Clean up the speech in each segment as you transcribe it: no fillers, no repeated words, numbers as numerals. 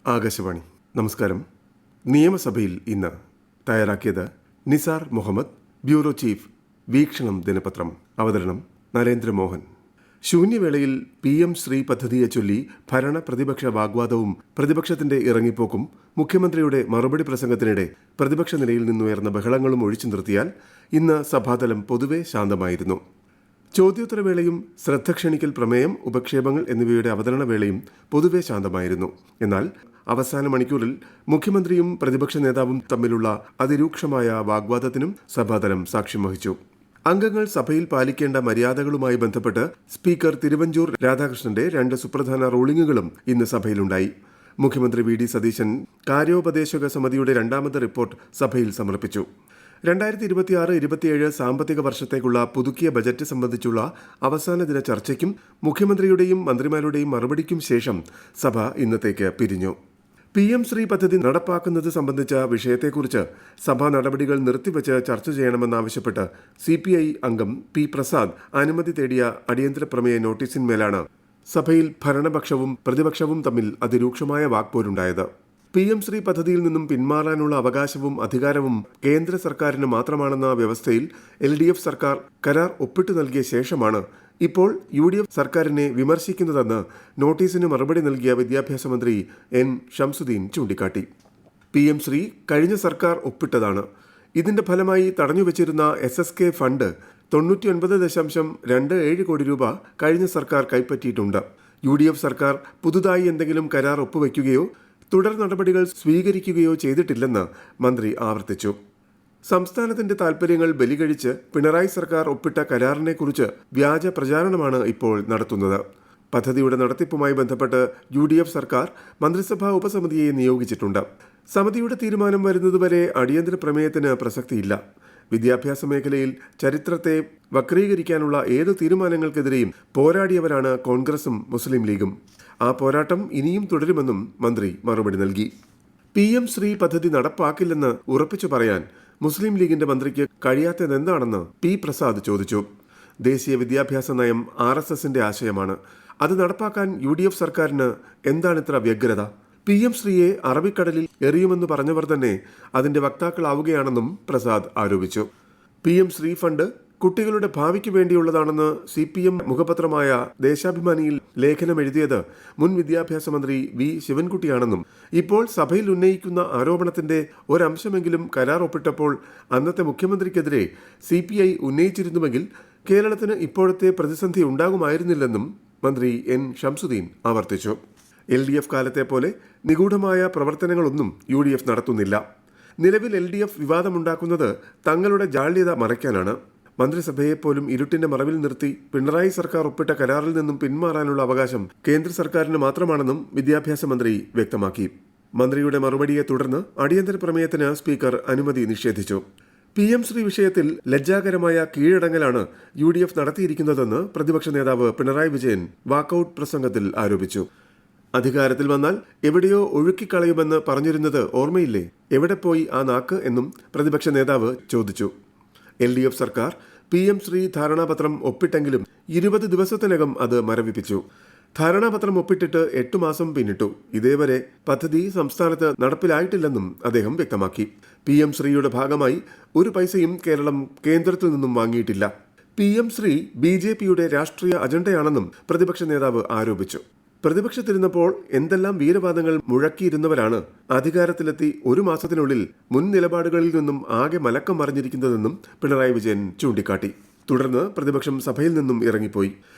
ആകാശവാണി. നമസ്കാരം. നിയമസഭയിൽ ഇന്ന് തയ്യാറാക്കിയത് നിസാർ മുഹമ്മദ്, ബ്യൂറോ ചീഫ്, വീക്ഷണം ദിനപത്രം. അവതരണം നരേന്ദ്രമോഹൻ. ശൂന്യവേളയിൽ PM ശ്രീ പദ്ധതിയെ ചൊല്ലി ഭരണ പ്രതിപക്ഷ വാഗ്വാദവും പ്രതിപക്ഷത്തിന്റെ ഇറങ്ങിപ്പോക്കും മുഖ്യമന്ത്രിയുടെ മറുപടി പ്രസംഗത്തിനിടെ പ്രതിപക്ഷ നിലയിൽ നിന്നുയർന്ന ബഹളങ്ങളും ഒഴിച്ചു നിർത്തിയാൽ ഇന്ന് സഭാതലം പൊതുവെ ശാന്തമായിരുന്നു. ചോദ്യോത്തരവേളയും ശ്രദ്ധ ക്ഷണിക്കൽ പ്രമേയം, ഉപക്ഷേപങ്ങൾ എന്നിവയുടെ അവതരണവേളയും പൊതുവെ ശാന്തമായിരുന്നു. എന്നാൽ അവസാന മണിക്കൂറിൽ മുഖ്യമന്ത്രിയും പ്രതിപക്ഷ നേതാവും തമ്മിലുള്ള അതിരൂക്ഷമായ വാഗ്വാദത്തിനും സഭാതലം സാക്ഷ്യം വഹിച്ചു. അംഗങ്ങൾ സഭയിൽ പാലിക്കേണ്ട മര്യാദകളുമായി ബന്ധപ്പെട്ട് സ്പീക്കർ തിരുവഞ്ചൂർ രാധാകൃഷ്ണന്റെ 2 സുപ്രധാന റൂളിംഗുകളും ഇന്ന് സഭയിലുണ്ടായി. മുഖ്യമന്ത്രി VD സതീശൻ കാര്യോപദേശക സമിതിയുടെ 2ാമത് റിപ്പോർട്ട് സഭയിൽ സമർപ്പിച്ചു. 2026-27 സാമ്പത്തിക വർഷത്തേക്കുള്ള പുതുക്കിയ ബജറ്റ് സംബന്ധിച്ചുള്ള അവസാന ദിന ചർച്ചയ്ക്കും മുഖ്യമന്ത്രിയുടെയും മന്ത്രിമാരുടെയും മറുപടിക്കും ശേഷം സഭ ഇന്നത്തേക്ക് പിരിഞ്ഞു. PM ശ്രീ പദ്ധതി നടപ്പാക്കുന്നത് സംബന്ധിച്ച വിഷയത്തെക്കുറിച്ച് സഭാ നടപടികൾ നിർത്തിവച്ച് ചർച്ച ചെയ്യണമെന്നാവശ്യപ്പെട്ട് CPI അംഗം P. പ്രസാദ് അനുമതി തേടിയ അടിയന്തര പ്രമേയ നോട്ടീസിന്മേലാണ് സഭയിൽ ഭരണപക്ഷവും പ്രതിപക്ഷവും തമ്മിൽ അതിരൂക്ഷമായ വാക്പോരുണ്ടായത്. PM ശ്രീ പദ്ധതിയിൽ നിന്നും പിന്മാറാനുള്ള അവകാശവും അധികാരവും കേന്ദ്ര സർക്കാരിന് മാത്രമാണെന്ന വ്യവസ്ഥയിൽ LDF സർക്കാർ കരാർ ഒപ്പിട്ടു നൽകിയ ശേഷമാണ് ഇപ്പോൾ UDF സർക്കാരിനെ വിമർശിക്കുന്നതെന്ന് നോട്ടീസിന് മറുപടി നൽകിയ വിദ്യാഭ്യാസ മന്ത്രി N. ഷംസുദ്ദീൻ ചൂണ്ടിക്കാട്ടി. PM ശ്രീ കഴിഞ്ഞ സർക്കാർ ഒപ്പിട്ടതാണ്. ഇതിന്റെ ഫലമായി തടഞ്ഞുവച്ചിരുന്ന SSK ഫണ്ട് 99.27 കോടി രൂപ കഴിഞ്ഞ സർക്കാർ കൈപ്പറ്റിയിട്ടുണ്ട്. UDF സർക്കാർ പുതുതായി എന്തെങ്കിലും കരാർ ഒപ്പുവയ്ക്കുകയോ തുടർ നടപടികൾ സ്വീകരിക്കുകയോ ചെയ്തിട്ടില്ലെന്ന് മന്ത്രി ആവർത്തിച്ചു. സംസ്ഥാനത്തിന്റെ താൽപര്യങ്ങൾ ബലികഴിച്ച് പിണറായി സർക്കാർ ഒപ്പിട്ട കരാറിനെക്കുറിച്ച് വ്യാജ പ്രചാരണമാണ് ഇപ്പോൾ നടത്തുന്നത്. പദ്ധതിയുടെ നടത്തിപ്പുമായി ബന്ധപ്പെട്ട് UDF സർക്കാർ മന്ത്രിസഭാ ഉപസമിതിയെ നിയോഗിച്ചിട്ടുണ്ട്. സമിതിയുടെ തീരുമാനം വരുന്നതുവരെ അടിയന്തര പ്രമേയത്തിന് പ്രസക്തിയില്ല. വിദ്യാഭ്യാസ മേഖലയിൽ ചരിത്രത്തെ വക്രീകരിക്കാനുള്ള ഏതു തീരുമാനങ്ങൾക്കെതിരെയും പോരാടിയവരാണ് കോൺഗ്രസും മുസ്ലിം ലീഗും. ആ പോരാട്ടം ഇനിയും തുടരുമെന്നും മന്ത്രി മറുപടി നൽകി. PM ശ്രീ പദ്ധതി നടപ്പാക്കില്ലെന്ന് ഉറപ്പിച്ചു പറയാൻ മുസ്ലിം ലീഗിന്റെ മന്ത്രിക്ക് കഴിയാത്തതെന്താണെന്ന് P. പ്രസാദ് ചോദിച്ചു. ദേശീയ വിദ്യാഭ്യാസ നയം RSSന്റെ ആശയമാണ്. അത് നടപ്പാക്കാൻ UDF സർക്കാരിന് എന്താണിത്ര വ്യഗ്രത? PM ശ്രീയെ അറബിക്കടലിൽ എറിയുമെന്ന് പറഞ്ഞവർ തന്നെ അതിന്റെ വക്താക്കളാവുകയാണെന്നും പ്രസാദ് ആരോപിച്ചു. PM ശ്രീ ഫണ്ട് കുട്ടികളുടെ ഭാവിക്ക് വേണ്ടിയുള്ളതാണെന്ന് CPM മുഖപത്രമായ ദേശാഭിമാനിയിൽ ലേഖനം എഴുതിയത് മുൻ വിദ്യാഭ്യാസ മന്ത്രി V. ശിവൻകുട്ടിയാണെന്നും ഇപ്പോൾ സഭയിൽ ഉന്നയിക്കുന്ന ആരോപണത്തിന്റെ ഒരംശമെങ്കിലും കരാർ ഒപ്പിട്ടപ്പോൾ അന്നത്തെ മുഖ്യമന്ത്രിക്കെതിരെ CPI ഉന്നയിച്ചിരുന്നുവെങ്കിൽ കേരളത്തിന് ഇപ്പോഴത്തെ പ്രതിസന്ധി ഉണ്ടാകുമായിരുന്നില്ലെന്നും മന്ത്രി N. ഷംസുദ്ദീൻ ആവർത്തിച്ചു. LDF കാലത്തെ പോലെ നിഗൂഢമായ പ്രവർത്തനങ്ങളൊന്നും UDF നടത്തുന്നില്ല. നിലവിൽ LDF വിവാദമുണ്ടാക്കുന്നത് തങ്ങളുടെ ജാള്യത മറയ്ക്കാനാണ്. മന്ത്രിസഭയെപ്പോലും ഇരുട്ടിന്റെ മറവിൽ നിർത്തി പിണറായി സർക്കാർ ഒപ്പിട്ട കരാറിൽ നിന്നും പിന്മാറാനുള്ള അവകാശം കേന്ദ്ര സർക്കാരിന് മാത്രമാണെന്നും വിദ്യാഭ്യാസ മന്ത്രി വ്യക്തമാക്കി. മന്ത്രിയുടെ മറുപടിയെ തുടർന്ന് അടിയന്തര പ്രമേയത്തിന് സ്പീക്കർ അനുമതി നിഷേധിച്ചു. PM ശ്രീ വിഷയത്തിൽ ലജ്ജാകരമായ കീഴടങ്ങലാണ് UDF നടത്തിയിരിക്കുന്നതെന്ന് പ്രതിപക്ഷ നേതാവ് പിണറായി വിജയൻ വാക്കൌട്ട് പ്രസംഗത്തിൽ ആരോപിച്ചു. അധികാരത്തിൽ വന്നാൽ എവിടെയോ ഒഴുക്കിക്കളയുമെന്ന് പറഞ്ഞിരുന്നത് ഓർമ്മയില്ലേ? എവിടെ പോയി ആ നാക്ക് എന്നും പ്രതിപക്ഷ നേതാവ് ചോദിച്ചു. LDF സർക്കാർ PM ശ്രീ ധാരണാപത്രം ഒപ്പിട്ടെങ്കിലും 20 ദിവസത്തിനകം അത് മരവിപ്പിച്ചു. ധാരണാപത്രം ഒപ്പിട്ടിട്ട് 8 മാസം പിന്നിട്ടു. ഇതേവരെ പദ്ധതി സംസ്ഥാനത്ത് നടപ്പിലായിട്ടില്ലെന്നും അദ്ദേഹം വ്യക്തമാക്കി. PM ശ്രീയുടെ ഭാഗമായി ഒരു പൈസയും കേരളം കേന്ദ്രത്തിൽ നിന്നും വാങ്ങിയിട്ടില്ല. PM ശ്രീ BJPയുടെ രാഷ്ട്രീയ അജണ്ടയാണെന്നും പ്രതിപക്ഷ നേതാവ് ആരോപിച്ചു. പ്രതിപക്ഷത്തിരുന്നപ്പോൾ എന്തെല്ലാം വീരവാദങ്ങൾ മുഴക്കിയിരുന്നവരാണ് അധികാരത്തിലെത്തി 1 മാസത്തിനുള്ളിൽ മുൻ നിലപാടുകളിൽ നിന്നും ആകെ മലക്കം മറിഞ്ഞിരിക്കുന്നതെന്നും പിണറായി വിജയൻ ചൂണ്ടിക്കാട്ടി. തുടർന്ന് പ്രതിപക്ഷം സഭയിൽ നിന്നും ഇറങ്ങിപ്പോയി.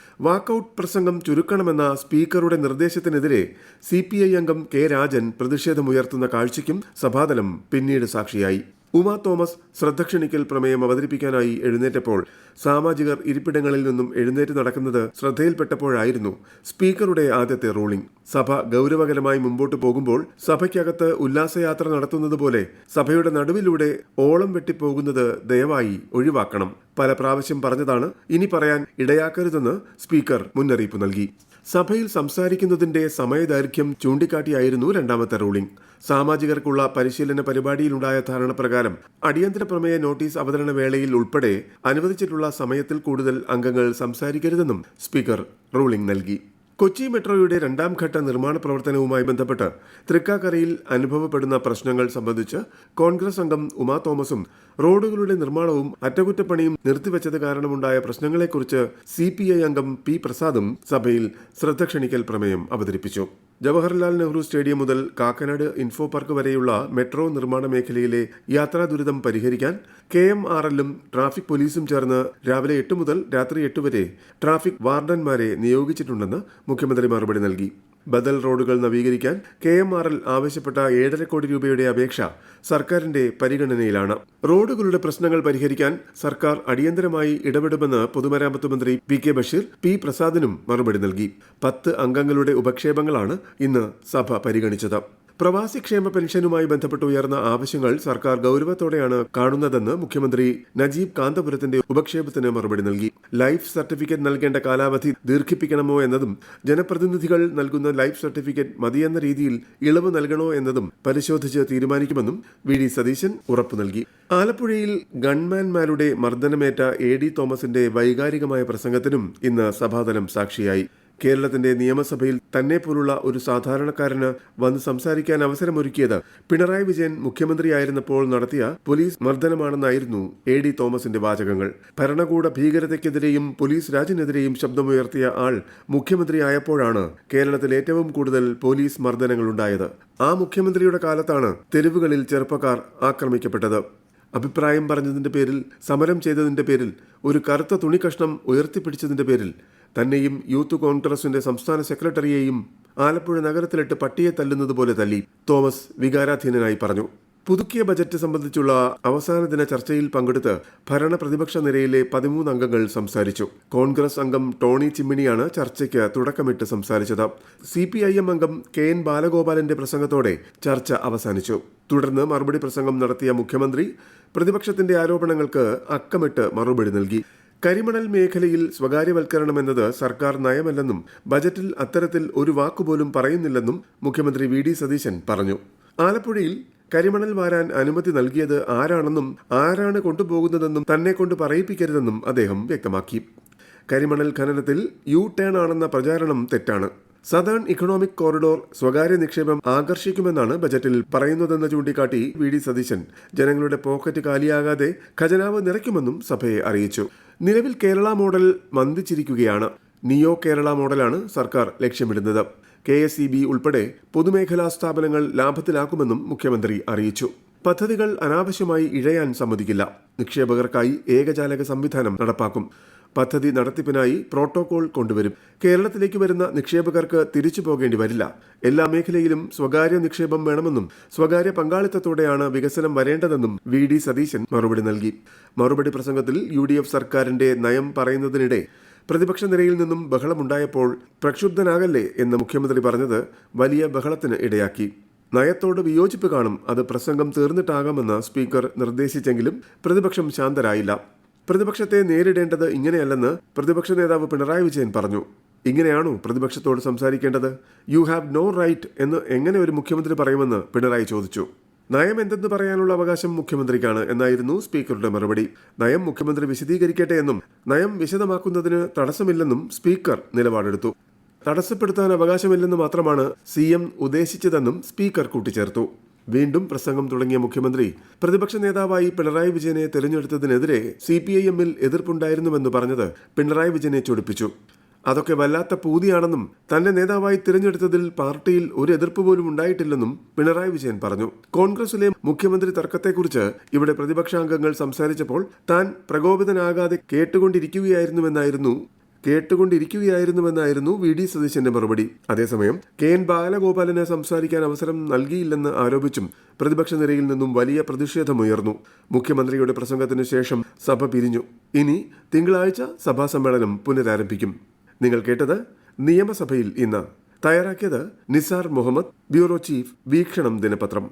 വാക്കൌട്ട് പ്രസംഗം ചുരുക്കണമെന്ന സ്പീക്കറുടെ നിർദ്ദേശത്തിനെതിരെ CPI അംഗം K. രാജൻ പ്രതിഷേധമുയർത്തുന്ന കാഴ്ചയ്ക്കും സഭാതലം പിന്നീട് സാക്ഷിയായി. ഉമാ തോമസ് ശ്രദ്ധ ക്ഷണിക്കൽ പ്രമേയം അവതരിപ്പിക്കാനായി എഴുന്നേറ്റപ്പോൾ സാമാജികർ ഇരിപ്പിടങ്ങളിൽ നിന്നും എഴുന്നേറ്റ് നടക്കുന്നത് ശ്രദ്ധയിൽപ്പെട്ടപ്പോഴായിരുന്നു സ്പീക്കറുടെ ആദ്യത്തെ റൂളിംഗ്. സഭ ഗൗരവകരമായി മുമ്പോട്ട് പോകുമ്പോൾ സഭയ്ക്കകത്ത് ഉല്ലാസയാത്ര നടത്തുന്നത് പോലെ സഭയുടെ നടുവിലൂടെ ഓളം വെട്ടിപ്പോകുന്നത് ദയവായി ഒഴിവാക്കണം. പല പ്രാവശ്യം പറഞ്ഞതാണ്, ഇനി പറയാൻ ഇടയാക്കരുതെന്ന് സ്പീക്കർ മുന്നറിയിപ്പ് നൽകി. സഭയിൽ സംസാരിക്കുന്നതിന്റെ സമയദൈർഘ്യം ചൂണ്ടിക്കാട്ടിയായിരുന്നു 2ാമത്തെ റൂളിംഗ്. സാമാജികർക്കുള്ള പരിശീലന പരിപാടിയിലുണ്ടായ ധാരണപ്രകാരം അടിയന്തര പ്രമേയ നോട്ടീസ് അവതരണ വേളയിൽ ഉൾപ്പെടെ അനുവദിച്ചിട്ടുള്ള സമയത്തിൽ കൂടുതൽ അംഗങ്ങൾ സംസാരിക്കരുതെന്നും സ്പീക്കർ റൂളിംഗ് നൽകി. കൊച്ചി മെട്രോയുടെ രണ്ടാം ഘട്ട നിർമ്മാണ പ്രവർത്തനവുമായി ബന്ധപ്പെട്ട് തൃക്കാക്കരയിൽ അനുഭവപ്പെടുന്ന പ്രശ്നങ്ങൾ സംബന്ധിച്ച് കോൺഗ്രസ് അംഗം ഉമാ തോമസും റോഡുകളുടെ നിർമ്മാണവും അറ്റകുറ്റപ്പണിയും നിർത്തിവെച്ചത് കാരണമുണ്ടായ പ്രശ്നങ്ങളെക്കുറിച്ച് CPI അംഗം P പ്രസാദും സഭയിൽ ശ്രദ്ധ ക്ഷണിക്കൽ പ്രമേയം അവതരിപ്പിച്ചു. ജവഹർലാൽ നെഹ്റു സ്റ്റേഡിയം മുതൽ കാക്കനാട് ഇൻഫോ പാർക്ക് വരെയുള്ള മെട്രോ നിർമ്മാണ മേഖലയിലെ യാത്രാ ദുരിതം പരിഹരിക്കാൻ KMRL-ഉം ട്രാഫിക് പോലീസും ചേർന്ന് രാവിലെ 8 മുതൽ രാത്രി 8 വരെ ട്രാഫിക് വാർഡന്മാരെ നിയോഗിച്ചിട്ടുണ്ടെന്ന് മുഖ്യമന്ത്രി മറുപടി നൽകി. ബദൽ റോഡുകൾ നവീകരിക്കാൻ KMRL ആവശ്യപ്പെട്ട 7.5 കോടി രൂപയുടെ അപേക്ഷ സർക്കാരിന്റെ പരിഗണനയിലാണ്. റോഡുകളുടെ പ്രശ്നങ്ങൾ പരിഹരിക്കാൻ സർക്കാർ അടിയന്തരമായി ഇടപെടുമെന്ന് പൊതുമരാമത്ത് മന്ത്രി PK ബഷീർ P പ്രസാദിനും മറുപടി നൽകി. 10 അംഗങ്ങളുടെ ഉപക്ഷേപങ്ങളാണ് ഇന്ന് സഭ പരിഗണിച്ചത്. പ്രവാസി ക്ഷേമ പെൻഷനുമായി ബന്ധപ്പെട്ട് ഉയർന്ന ആവശ്യങ്ങൾ സർക്കാർ ഗൌരവത്തോടെയാണ് കാണുന്നതെന്ന് മുഖ്യമന്ത്രി നജീബ് കാന്തപുരത്തിന്റെ ഉപക്ഷേപത്തിന് മറുപടി നൽകി. ലൈഫ് സർട്ടിഫിക്കറ്റ് നൽകേണ്ട കാലാവധി ദീർഘിപ്പിക്കണമോ എന്നതും ജനപ്രതിനിധികൾ നൽകുന്ന ലൈഫ് സർട്ടിഫിക്കറ്റ് മതിയെന്ന രീതിയിൽ ഇളവ് നൽകണോ എന്നതും പരിശോധിച്ച് തീരുമാനിക്കുമെന്നും VD സതീശൻ ഉറപ്പു നൽകി. ആലപ്പുഴയിൽ ഗൺമാൻമാരുടെ മർദ്ദനമേറ്റ AD തോമസിന്റെ വൈകാരികമായ പ്രസംഗത്തിനും ഇന്ന് സഭാതലം സാക്ഷിയായി. കേരളത്തിന്റെ നിയമസഭയിൽ തന്നെ പോലുള്ള ഒരു സാധാരണക്കാരന് വന്ന് സംസാരിക്കാൻ അവസരമൊരുക്കിയത് പിണറായി വിജയൻ മുഖ്യമന്ത്രിയായിരുന്നപ്പോൾ നടത്തിയ പോലീസ് മർദ്ദനമാണെന്നായിരുന്നു AD തോമസിന്റെ വാചകങ്ങൾ. ഭരണകൂട ഭീകരതയ്ക്കെതിരെയും പോലീസ് രാജിനെതിരെയും ശബ്ദമുയർത്തിയ ആൾ മുഖ്യമന്ത്രിയായപ്പോഴാണ് കേരളത്തിൽ ഏറ്റവും കൂടുതൽ പോലീസ് മർദ്ദനങ്ങളുണ്ടായത്. ആ മുഖ്യമന്ത്രിയുടെ കാലത്താണ് തെരുവുകളിൽ ചെറുപ്പക്കാർ ആക്രമിക്കപ്പെട്ടത്. അഭിപ്രായം പറഞ്ഞതിന്റെ പേരിൽ, സമരം ചെയ്തതിന്റെ പേരിൽ, ഒരു കറുത്ത തുണിക്കഷ്ണം ഉയർത്തിപ്പിടിച്ചതിന്റെ പേരിൽ തന്നെയും യൂത്ത് കോൺഗ്രസിന്റെ സംസ്ഥാന സെക്രട്ടറിയെയും ആലപ്പുഴ നഗരത്തിലിട്ട് പട്ടിയെ തല്ലുന്നത് പോലെ തല്ലി. തോമസ് വികാരാധീനനായി പറഞ്ഞു. പുതുക്കിയ ബജറ്റ് സംബന്ധിച്ചുള്ള അവസാന ദിന ചർച്ചയിൽ പങ്കെടുത്ത് ഭരണ പ്രതിപക്ഷ നിരയിലെ 13 അംഗങ്ങൾ സംസാരിച്ചു. കോൺഗ്രസ് അംഗം ടോണി ചിമ്മിണിയാണ് ചർച്ചയ്ക്ക് തുടക്കമിട്ട് സംസാരിച്ചത്. CPIM അംഗം KN ബാലഗോപാലന്റെ പ്രസംഗത്തോടെ ചർച്ച അവസാനിച്ചു. തുടർന്ന് മറുപടി പ്രസംഗം നടത്തിയ മുഖ്യമന്ത്രി പ്രതിപക്ഷത്തിന്റെ ആരോപണങ്ങൾക്ക് അക്കമിട്ട് മറുപടി നൽകി. കരിമണൽ മേഖലയിൽ സ്വകാര്യവൽക്കരണം എന്നത് സർക്കാർ നയമല്ലെന്നും ബജറ്റിൽ അത്തരത്തിൽ ഒരു വാക്കുപോലും പറയുന്നില്ലെന്നും മുഖ്യമന്ത്രി VD സതീശൻ പറഞ്ഞു. ആലപ്പുഴയിൽ കരിമണൽ വാരാൻ അനുമതി നൽകിയത് ആരാണെന്നും ആരാണ് കൊണ്ടുപോകുന്നതെന്നും തന്നെ കൊണ്ട് പറയിപ്പിക്കരുതെന്നും അദ്ദേഹം വ്യക്തമാക്കി. കരിമണൽ ഖനനത്തിൽ U-ടേൺ ആണെന്ന പ്രചാരണം തെറ്റാണ്. സദേൺ ഇക്കണോമിക് കോറിഡോർ സ്വകാര്യ നിക്ഷേപം ആകർഷിക്കുമെന്നാണ് ബജറ്റിൽ പറയുന്നതെന്ന് ചൂണ്ടിക്കാട്ടി VD സതീശൻ ജനങ്ങളുടെ പോക്കറ്റ് കാലിയാകാതെ ഖജനാവ് നിറയ്ക്കുമെന്നും സഭയെ അറിയിച്ചു. നിലവിൽ കേരള മോഡൽ മന്ദിച്ചിരിക്കുകയാണ്. നിയോ കേരള മോഡലാണ് സർക്കാർ ലക്ഷ്യമിടുന്നത്. KSEB ഉൾപ്പെടെ പൊതുമേഖലാ സ്ഥാപനങ്ങൾ ലാഭത്തിലാക്കുമെന്നും മുഖ്യമന്ത്രി അറിയിച്ചു. പദ്ധതികൾ അനാവശ്യമായി ഇഴയാൻ സമ്മതിക്കില്ല. നിക്ഷേപകർക്കായി ഏകജാലക സംവിധാനം നടപ്പാക്കും. പദ്ധതി നടത്തിപ്പിനായി പ്രോട്ടോകോൾ കൊണ്ടുവരും. കേരളത്തിലേക്ക് വരുന്ന നിക്ഷേപകർക്ക് തിരിച്ചു പോകേണ്ടി വരില്ല. എല്ലാ മേഖലയിലും സ്വകാര്യ നിക്ഷേപം വേണമെന്നും സ്വകാര്യ പങ്കാളിത്തത്തോടെയാണ് വികസനം വരേണ്ടതെന്നും VD സതീശൻ മറുപടി നൽകി. മറുപടി പ്രസംഗത്തിൽ UDF സർക്കാരിന്റെ നയം പറയുന്നതിനിടെ പ്രതിപക്ഷ നിരയിൽ നിന്നും ബഹളമുണ്ടായപ്പോൾ പ്രക്ഷുബ്ധനാകല്ലേ എന്ന് മുഖ്യമന്ത്രി പറഞ്ഞത് വലിയ ബഹളത്തിന് ഇടയാക്കി. നയത്തോട് വിയോജിപ്പ് കാണും, അത് പ്രസംഗം തീർന്നിട്ടാകാമെന്ന് സ്പീക്കർ നിർദ്ദേശിച്ചെങ്കിലും പ്രതിപക്ഷം ശാന്തരായില്ല. പ്രതിപക്ഷത്തെ നേരിടേണ്ടത് ഇങ്ങനെയല്ലെന്ന് പ്രതിപക്ഷ നേതാവ് പിണറായി വിജയൻ പറഞ്ഞു. ഇങ്ങനെയാണോ പ്രതിപക്ഷത്തോട് സംസാരിക്കേണ്ടത്? യു ഹാവ് നോ റൈറ്റ് എന്ന് എങ്ങനെ ഒരു മുഖ്യമന്ത്രി പറയുമെന്ന് പിണറായി ചോദിച്ചു. നയം എന്തെന്ന് പറയാനുള്ള അവകാശം മുഖ്യമന്ത്രിക്കാണ് എന്നായിരുന്നു സ്പീക്കറുടെ മറുപടി. നയം മുഖ്യമന്ത്രി വിശദീകരിക്കട്ടെ എന്നും നയം വിശദമാക്കുന്നതിന് തടസ്സമില്ലെന്നും സ്പീക്കർ നിലപാടെടുത്തു. തടസ്സപ്പെടുത്താൻ അവകാശമില്ലെന്ന് മാത്രമാണ് CM ഉദ്ദേശിച്ചതെന്നും സ്പീക്കർ കൂട്ടിച്ചേർത്തു. വീണ്ടും പ്രസംഗം തുടങ്ങിയ മുഖ്യമന്ത്രി പ്രതിപക്ഷ നേതാവായി പിണറായി വിജയനെ തെരഞ്ഞെടുത്തതിനെതിരെ CPIM-ൽ എതിർപ്പുണ്ടായിരുന്നുവെന്ന് പറഞ്ഞത് പിണറായി വിജയനെ ചൊടിപ്പിച്ചു. അതൊക്കെ വല്ലാത്ത പൂതിയാണെന്നും തന്നെ നേതാവായി തിരഞ്ഞെടുത്തതിൽ പാർട്ടിയിൽ ഒരു എതിർപ്പ് പോലും ഉണ്ടായിട്ടില്ലെന്നും പിണറായി വിജയൻ പറഞ്ഞു. കോൺഗ്രസിലെ മുഖ്യമന്ത്രി തർക്കത്തെക്കുറിച്ച് ഇവിടെ പ്രതിപക്ഷാംഗങ്ങൾ സംസാരിച്ചപ്പോൾ താൻ പ്രകോപിതനാകാതെ കേട്ടുകൊണ്ടിരിക്കുകയായിരുന്നുവെന്നായിരുന്നു VD സതീശന്റെ മറുപടി. അതേസമയം KN ബാലഗോപാലന് സംസാരിക്കാൻ അവസരം നൽകിയില്ലെന്ന് ആരോപിച്ചും പ്രതിപക്ഷ നിരയിൽ നിന്നും വലിയ പ്രതിഷേധമുയർന്നു. മുഖ്യമന്ത്രിയുടെ പ്രസംഗത്തിനു ശേഷം സഭ പിരിഞ്ഞു. ഇനി തിങ്കളാഴ്ച സഭാ സമ്മേളനം പുനരാരംഭിക്കും. നിങ്ങൾ കേട്ടത് നിയമസഭയിൽ ഇന്ന്. തയ്യാറാക്കിയത് നിസാർ മുഹമ്മദ്. ബ്യൂറോ ചീഫ്, വീക്ഷണം ദിനപത്രം.